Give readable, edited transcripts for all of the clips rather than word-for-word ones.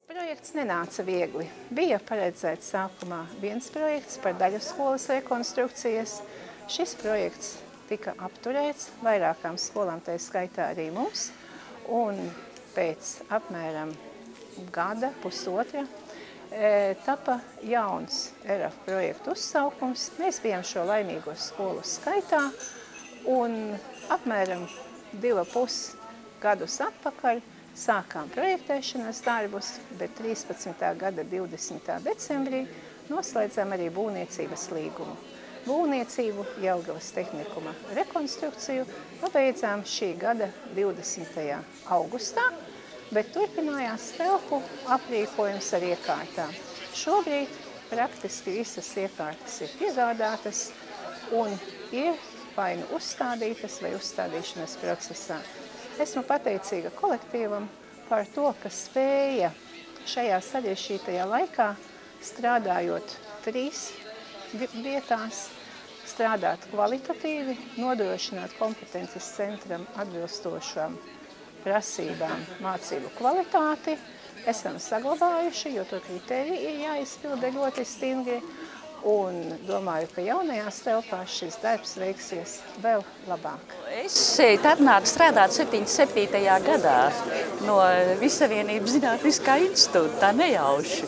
Projekts nenāca viegli. Bija paredzēts sākumā viens projekts par daļu skolas rekonstrukcijas. Šis projekts tika apturēts vairākām skolām, tā skaitā arī mums. Un pēc apmēram gada, pusotra, tapa jauns ERAF projektu uzsaukums. Mēs bijām šo laimīgo skolu skaitā un apmēram 2,5 gadus atpakaļ sākām projektēšanas darbus, bet 13. gada 20. decembrī noslēdzām arī būvniecības līgumu. Būvniecību Jelgavas tehnikuma rekonstrukciju pabeidzām šī gada 20. augustā, bet turpinājās telpu aprīkojums ar iekārtām. Šobrīd praktiski visas iekārtas ir piegādātas un ir vai nu uzstādītas vai uzstādīšanas procesā. Esmu pateicīga kolektīvam par to, ka spēja šajā sarežģītajā laikā, strādājot 3 vietās, strādāt kvalitatīvi, nodrošināt kompetences centram atbilstošām prasībām mācību kvalitāti. Esam saglabājuši, jo to kritēriju ir jāizpilda ļoti stingri. Un domāju, ka jaunajās telpās šis darbs veiksies vēl labāk. Es šeit atnācu strādāt 77. gadā no Vissavienības Zinātniskā institūta, tā nejauši.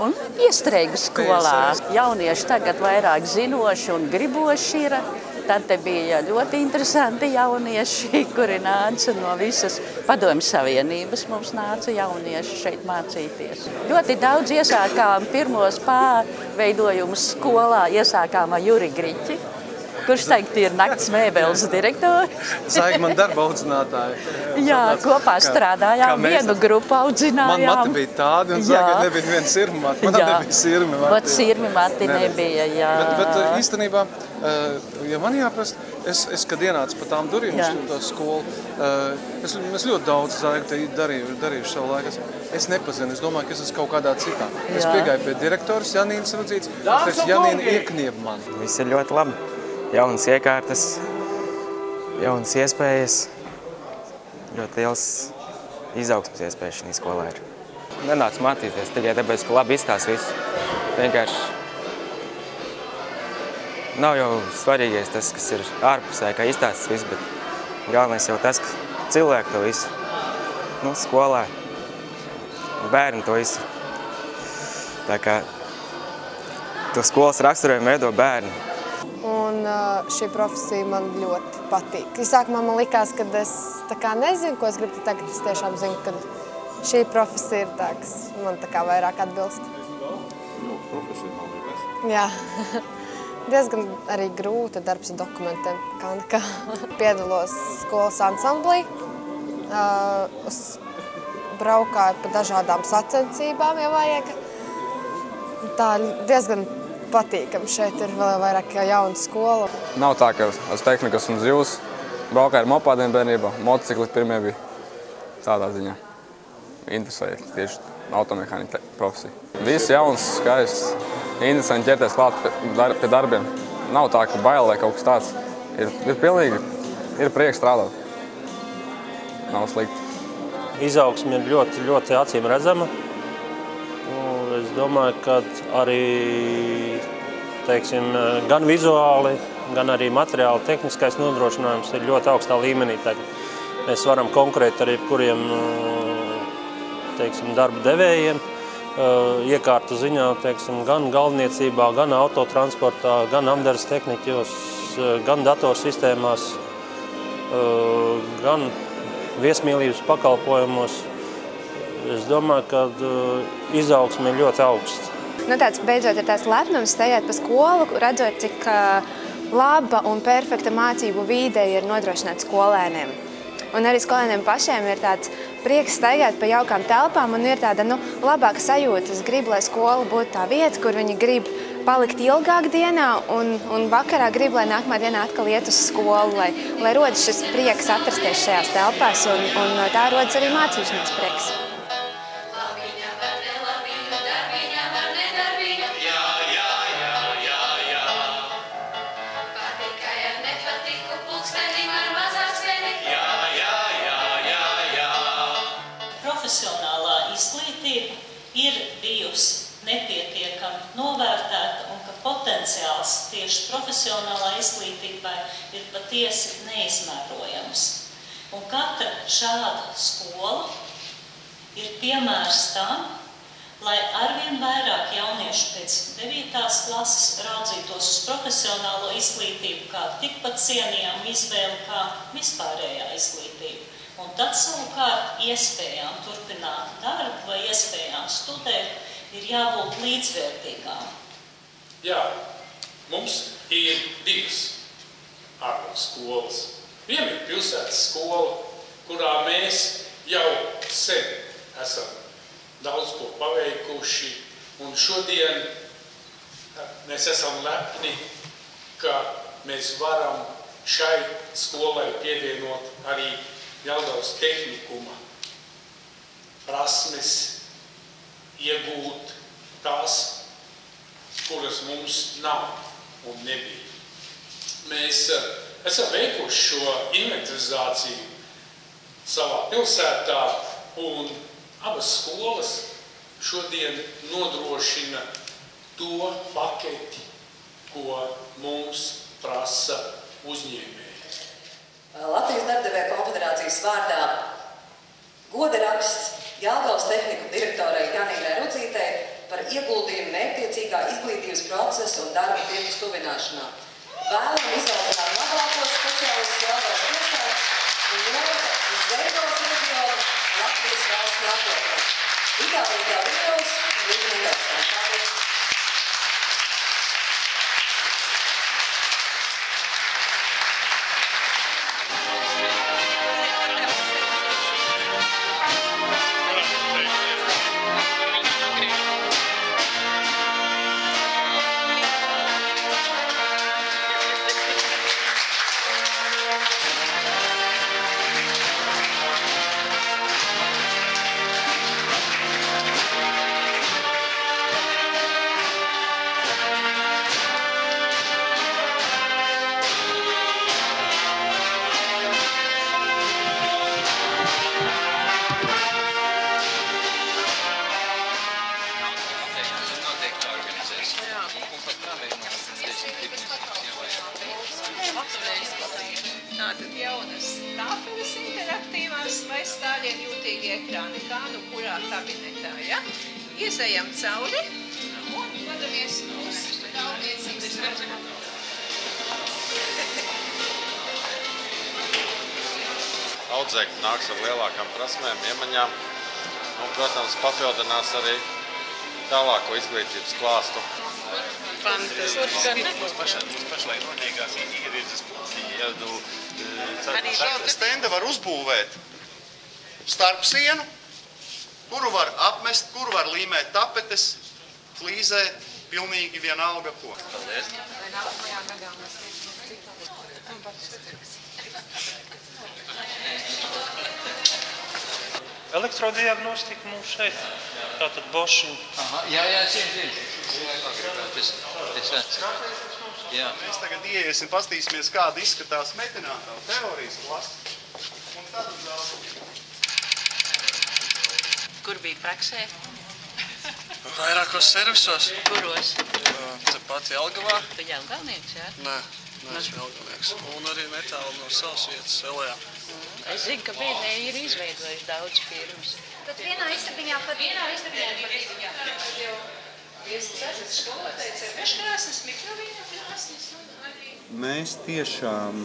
Un iestrēgu skolā. Jaunieši tagad vairāk zinoši un griboši ir. Tad te bija ļoti interesanti jaunieši, kuri nāca no visas Padomju Savienības. Mums nāca jaunieši šeit mācīties. Ļoti daudz iesākām pirmos pārveidojumus skolā. Iesākām ar Juri Griķi, kurš tagad ir nakts mēbeles direktors. Saiga man darba audzinātāja. Jā, kopā strādājām, vienu grupu audzinājām. Man mati bija tādi, un Saiga nebija viena sirmi mati. Man nebija sirmi mati. Vat sirmi mati nebija, jā. Bet īstenībā, ja man jāprast, es kad ienācu pa tām durvīm uz to skolu, es ļoti daudz Saiga darījuši savu laiku. Es nepazinu, es domāju, ka es esmu kaut kādā citā. Es piegāju pie direktoras Janīnas Rudzītes, es teicu, Janīna ieknieb man. Viss ir ļoti labi. Jaunas iekārtas, jaunas iespējas, ļoti liels izaugsmes iespējas šī skolā ir. Nenācu mācīties tikai tāpēc, ka labi izstāsta visu. Vienkārši nav jau svarīgais tas, kas ir ārpusē, kā izstāstas visu, bet galvenais jau tas, ka cilvēki to visu, skolā, bērni to visu. Tā kā to skolas raksturojumu veido bērni. Un šī profesija man ļoti patīk. Sākumā man likās, ka es nezinu, ko es gribu, tagad es tiešām zinu, ka šī profesija ir tā, kas man vairāk atbilst. Profesija man liekas. Jā. Diezgan arī grūta darbs ar dokumentiem. Kā piedalos skolas ansamblī, braukāju pa dažādām sacensībām, ja vajag. Tā diezgan patīkami. Šeit ir vēl vairāk jauna skola. Nav tā, ka uz tehnikas un zivs braukāju ar mopādiem bērnībā. Motocikli pirmie bija tādā ziņā. Interesēja tieši automehānika profesija. Viss jauns, skaists, interesanti ķerties klāt pie darbiem. Nav tā, ka bail vai kaut kas tāds. Ir pilnīgi, ir prieks strādāt. Nav slikti. Izaugsme ir ļoti, ļoti acīm redzama. Es domāju, ka arī gan vizuāli, gan arī materiāli tehniskais nodrošinājums ir ļoti augstā līmenī. Mēs varam konkurēt ar jebkuriem darba devējiem, iekārtu ziņā, gan galvniecībā, gan autotransportā, gan apdares tehniķos, gan datorsistēmās, gan viesmīlības pakalpojumos. Es domāju, ka izaugsme ir ļoti augsta. Tāds beidzot ir tās lepnums stājāt pa skolu, redzot, cik laba un perfekta mācību vīde ir nodrošināta skolēniem. Un arī skolēniem pašiem ir tāds prieks staigāt pa jaukām telpām un ir tāda labāka sajūta. Es gribu, lai skola būtu tā vieta, kur viņi grib palikt ilgāk dienā un vakarā grib, lai nākamā dienā atkal iet uz skolu, lai rodas šis prieks atrasties šajās telpās un no tā rodas arī mācīšanās prieks. Profesionālā izglītība potenciāls tieši profesionālā izglītībai ir patiesi neizmērojams. Un katra šāda skola ir piemērs tam, lai arvien vairāk jauniešu pēc 9. klases raudzītos uz profesionālo izglītību kā tikpat cienījamu izvēli kā vispārējā izglītība. Un tad savukārt iespējām turpināt darbu vai iespējām studēt ir jābūt līdzvērtīgām. Jā, mums ir 2 ārvalstu skolas. Viena ir pilsētas skola, kurā mēs jau sen esam daudz ko paveikuši, un šodien mēs esam lepni, ka mēs varam šai skolai pievienot arī Jelgavas tehnikuma prasmes, iegūt tās, kuras mums nav un nebija. Mēs esam veikuši šo inventarizāciju savā pilsētā, un abas skolas šodien nodrošina to paketi, ko mums prasa uzņēmēji. Latvijas darbdevēju konfederācijas vārdā goda raksts Jelgavas tehnikuma direktorai Janīnai Rudzītei par ieguldījumu mērķtiecīgā izglītības procesa un darba tirgus tuvināšanā. Vēlam izaudzināt labākos speciālistus Jelgavas pilsētas un novada uz Zegavas reģionu Latvijas valsts nākotnē. Itālijā Vīros, Rīga Nīderlandes. Paldies! Tātad jaunas tāfeles interaktīvās vai stāļiem jūtīgi ekrāni, kādu kurā kabinetā, ja? Iezējam cauri un vadamies uz tālniecības. Audzēkņi nāks ar lielākām prasmēm, iemaņām un, protams, papildinās arī tālāko izglītības klāstu. Fantastiski. Mums pašlaik notiekās ierīces pulcīju. Šāda stenda var uzbūvēt starp sienu, kuru var apmest, kuru var līmēt tapetes, flīzēt, pilnīgi vienalga ko. Paldies. Elektrodiagnostika mums šeit. Tātad Bosch. Jā, zinu. Mēs tagad ieiesim, pastīsimies, kāda izskatās metinātā teorijas klase. Un tad uz zāli. Kur bija praksē? Vairākos servisos. Kuros? Tepat Jelgavā. Tu jelgavnieks, jā? Nē, neesmu jelgavnieks. Un arī netālu no savas vietas Elējā. Es zinu, ka bērni ir izveidojuši daudz firmas. Tad vienā istabiņā pat Jūs esat skolotājs ar veškrāsnes, mikrovīna krāsnes un arī... Mēs tiešām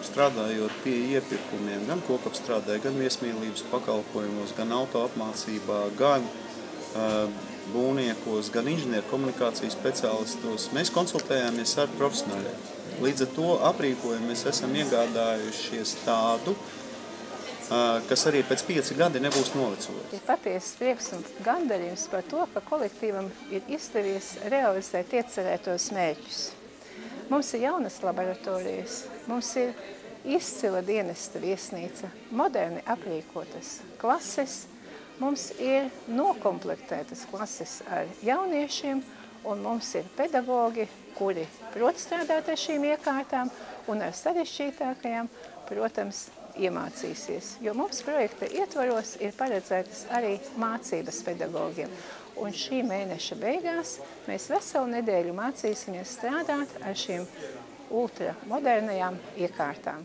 strādājot pie iepirkumiem, gan kokapstrādē, gan viesmīlības pakalpojumos, gan autoapmācībā, gan būvniekos, gan inženieru komunikācijas speciālistos, mēs konsultējāmies ar profesionāļiem. Līdz ar to aprīkojumu mēs esam iegādājušies tādu, kas arī pēc 5 gadi nebūs novecot. Ir patiesas prieks un gandarījums par to, ka kolektīvam ir izdevies realizēt iecerētos mērķus. Mums ir jaunas laboratorijas, mums ir izcila dienesta viesnīca, moderni aprīkotas klases, mums ir nokomplektētas klases ar jauniešiem, un mums ir pedagogi, kuri prot strādāt ar šīm iekārtām un ar sarežģītākajām, protams, iemācīsies, jo mums projekta ietvaros ir paredzētas arī mācības pedagogiem. Un šī mēneša beigās mēs veselu nedēļu mācīsimies strādāt ar šīm ultramodernajām iekārtām.